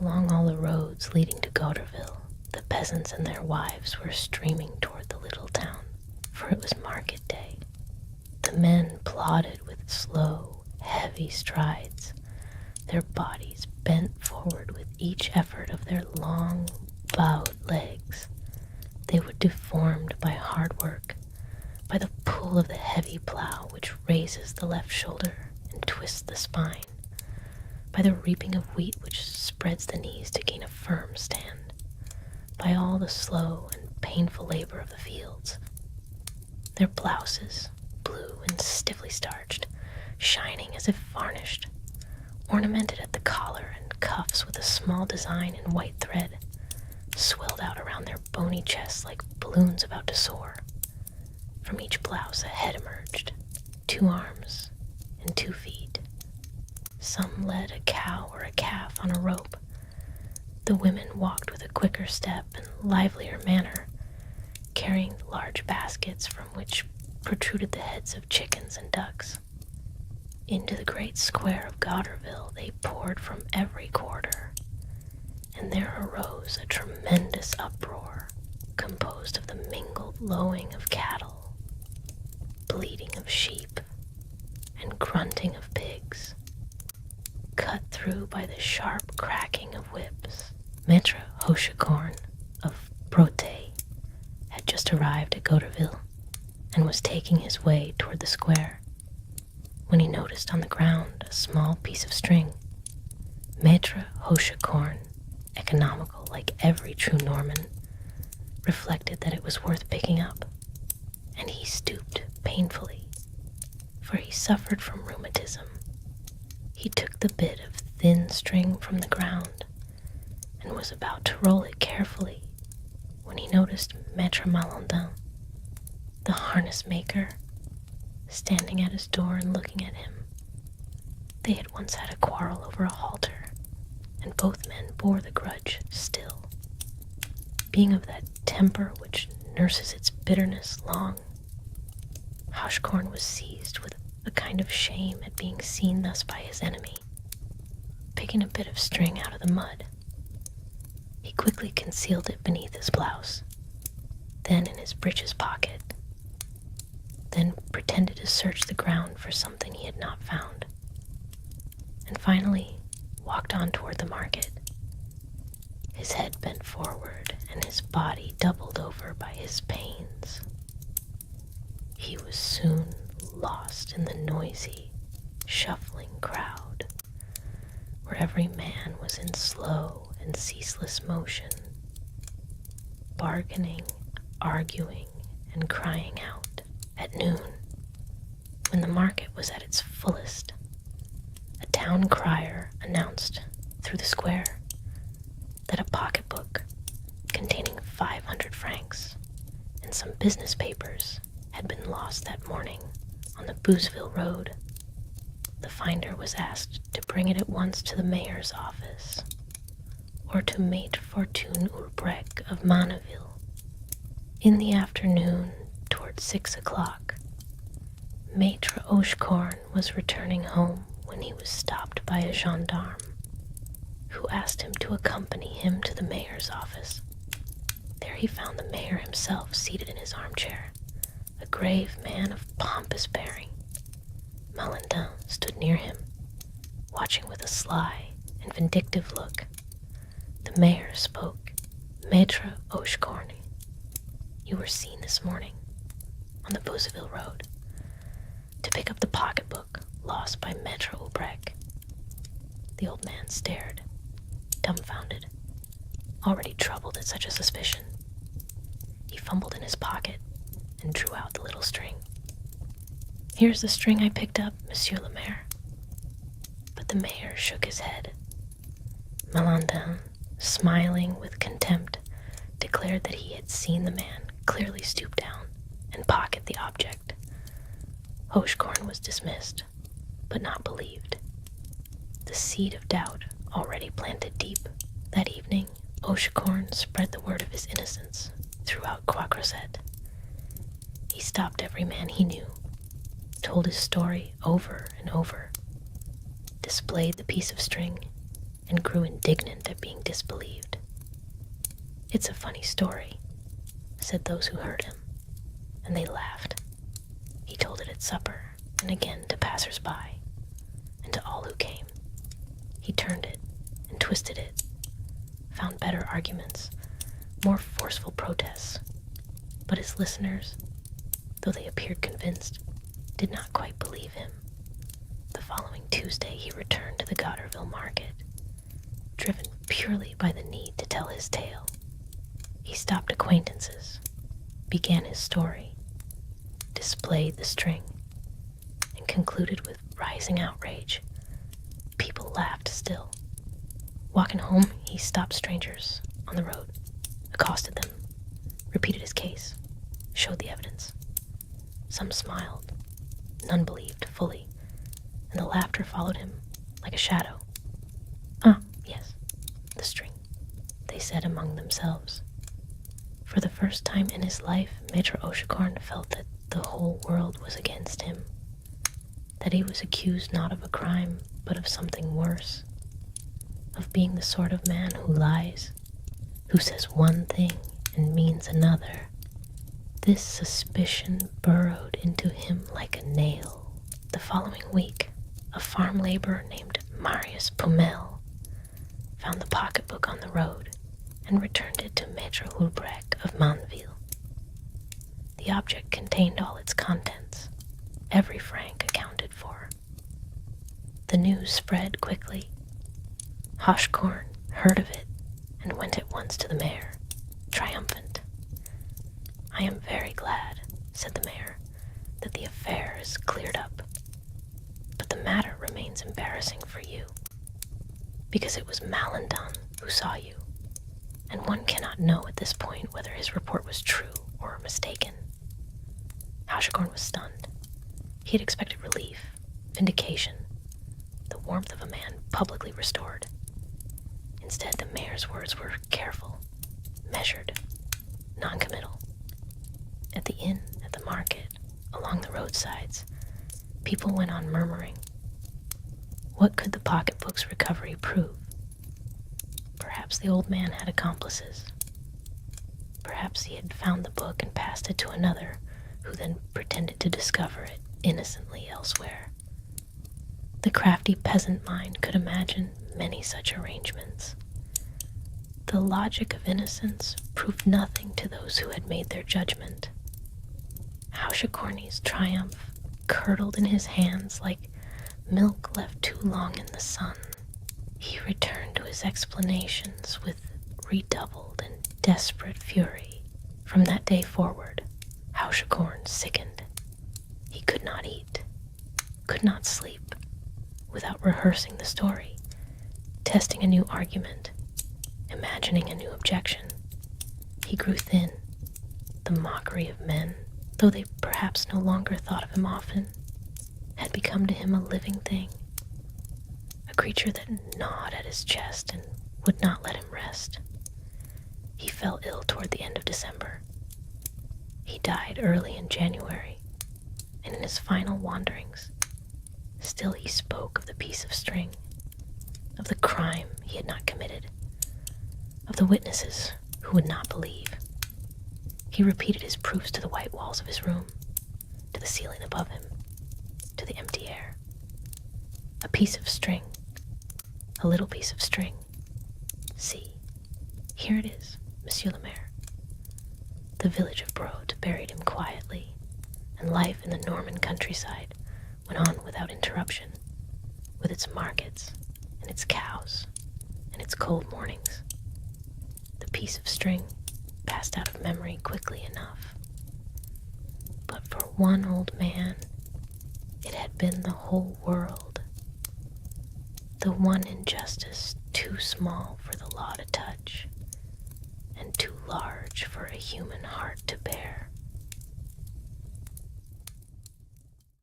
Along all the roads leading to Gauderville, the peasants and their wives were streaming toward the little town, for it was market day. The men plodded with slow, heavy strides, their bodies bent forward with each effort of their long, bowed legs. They were deformed by hard work, by the pull of the heavy plow which raises the left shoulder and twists the spine, by the reaping of wheat which spreads the knees to gain a firm stand, by all the slow and painful labor of the fields. Their blouses, blue and stiffly starched, shining as if varnished, ornamented at the collar and cuffs with a small design in white thread, swelled out around their bony chests like balloons about to soar. From each blouse a head emerged, 2 arms and 2 feet. Some led a cow or a calf on a rope. The women walked with a quicker step and livelier manner, carrying large baskets from which protruded the heads of chickens and ducks. Into the great square of Gauderville they poured from every quarter, and there arose a tremendous uproar composed of the mingled lowing of cattle, bleating of sheep, and grunting of pigs, cut through by the sharp cracking of whips. Maître Hochecorn of Brouté had just arrived at Gauderville and was taking his way toward the square when he noticed on the ground a small piece of string. Maître Hochecorn, economical like every true Norman, reflected that it was worth picking up, and he stooped painfully, for he suffered from rheumatism. He took the bit of thin string from the ground and was about to roll it carefully when he noticed Maître Malandin, the harness maker, standing at his door and looking at him. They had once had a quarrel over a halter, and both men bore the grudge still. Being of that temper which nurses its bitterness long, Hochecorn was seized with a kind of shame at being seen thus by his enemy, picking a bit of string out of the mud. He quickly concealed it beneath his blouse, then in his breeches pocket, then pretended to search the ground for something he had not found, and finally walked on toward the market, his head bent forward and his body doubled over by his pains. He was soon lost in the noisy, shuffling crowd, where every man was in slow and ceaseless motion, bargaining, arguing, and crying out. At noon, when the market was at its fullest, a town crier announced through the square that a pocketbook containing 500 francs and some business papers had been lost that morning on the Bouzeville road. The finder was asked to bring it at once to the mayor's office, or to Maître Fortune Ulbrec of Manneville. In the afternoon, toward 6 o'clock, Maître Hochecorn was returning home when he was stopped by a gendarme, who asked him to accompany him to the mayor's office. There he found the mayor himself seated in his armchair, a grave man of pompous bearing. Malandin stood near him, watching with a sly and vindictive look. The mayor spoke. Maître Hochecorn, you were seen this morning on the Bouzeville road to pick up the pocketbook lost by Maître Ulbrec. The old man stared, dumbfounded, already troubled at such a suspicion. He fumbled in his pocket and drew out the little string. Here's the string I picked up, Monsieur le Maire. But the mayor shook his head. Malandin, smiling with contempt, declared that he had seen the man clearly stoop down and pocket the object. Hochecorn was dismissed, but not believed. The seed of doubt already planted deep. That evening, Hochecorn spread the word of his innocence throughout Croix-Crozet. He stopped every man he knew, told his story over and over, displayed the piece of string, and grew indignant at being disbelieved. "It's a funny story," said those who heard him, and they laughed. He told it at supper, and again to passers-by, and to all who came. He turned it and twisted it, found better arguments, more forceful protests, but his listeners, though they appeared convinced, did not quite believe him. The following Tuesday he returned to the Gotterville market, driven purely by the need to tell his tale. He stopped acquaintances, began his story, displayed the string, and concluded with rising outrage. People laughed still. Walking home, he stopped strangers on the road, accosted them, repeated his case, showed the evidence. Some smiled, none believed fully, and the laughter followed him like a shadow. "Ah, yes, the string," they said among themselves. For the first time in his life, Maitre Ochicorn felt that the whole world was against him, that he was accused not of a crime, but of something worse, of being the sort of man who lies, who says one thing and means another. This suspicion burrowed into him like a nail. The following week, a farm laborer named Marius Pommel found the pocketbook on the road and returned it to Maitre Hulbrecht of Manville. The object contained all its contents, every franc accounted for. The news spread quickly. Hochkorn heard of it and went at once to the mayor, triumphant. "I am very glad," said the mayor, "that the affair is cleared up. But the matter remains embarrassing for you, because it was Malandon who saw you, and one cannot know at this point whether his report was true or mistaken." Hochkorn was stunned. He had expected relief, vindication, the warmth of a man publicly restored. Instead, the mayor's words were careful, measured, non-committal. At the inn, at the market, along the roadsides, people went on murmuring. What could the pocketbook's recovery prove? Perhaps the old man had accomplices. Perhaps he had found the book and passed it to another, who then pretended to discover it innocently elsewhere. The crafty peasant mind could imagine many such arrangements. The logic of innocence proved nothing to those who had made their judgment. Hochkorn's triumph curdled in his hands like milk left too long in the sun. He returned to his explanations with redoubled and desperate fury. From that day forward, Hochkorn sickened. He could not eat, could not sleep, without rehearsing the story, testing a new argument, imagining a new objection. He grew thin. The mockery of men, though they perhaps no longer thought of him often, had become to him a living thing, a creature that gnawed at his chest and would not let him rest. He fell ill toward the end of December. He died early in January, and in his final wanderings, still he spoke of the piece of string, of the crime he had not committed, of the witnesses who would not believe. He repeated his proofs to the white walls of his room, to the ceiling above him, to the empty air. A piece of string, a little piece of string. See, here it is, Monsieur le Maire. The village of Broad buried him quietly, and life in the Norman countryside went on without interruption, with its markets and its cows and its cold mornings. The piece of string passed out of memory quickly enough. But for one old man, it had been the whole world. The one injustice too small for the law to touch, and too large for a human heart to bear.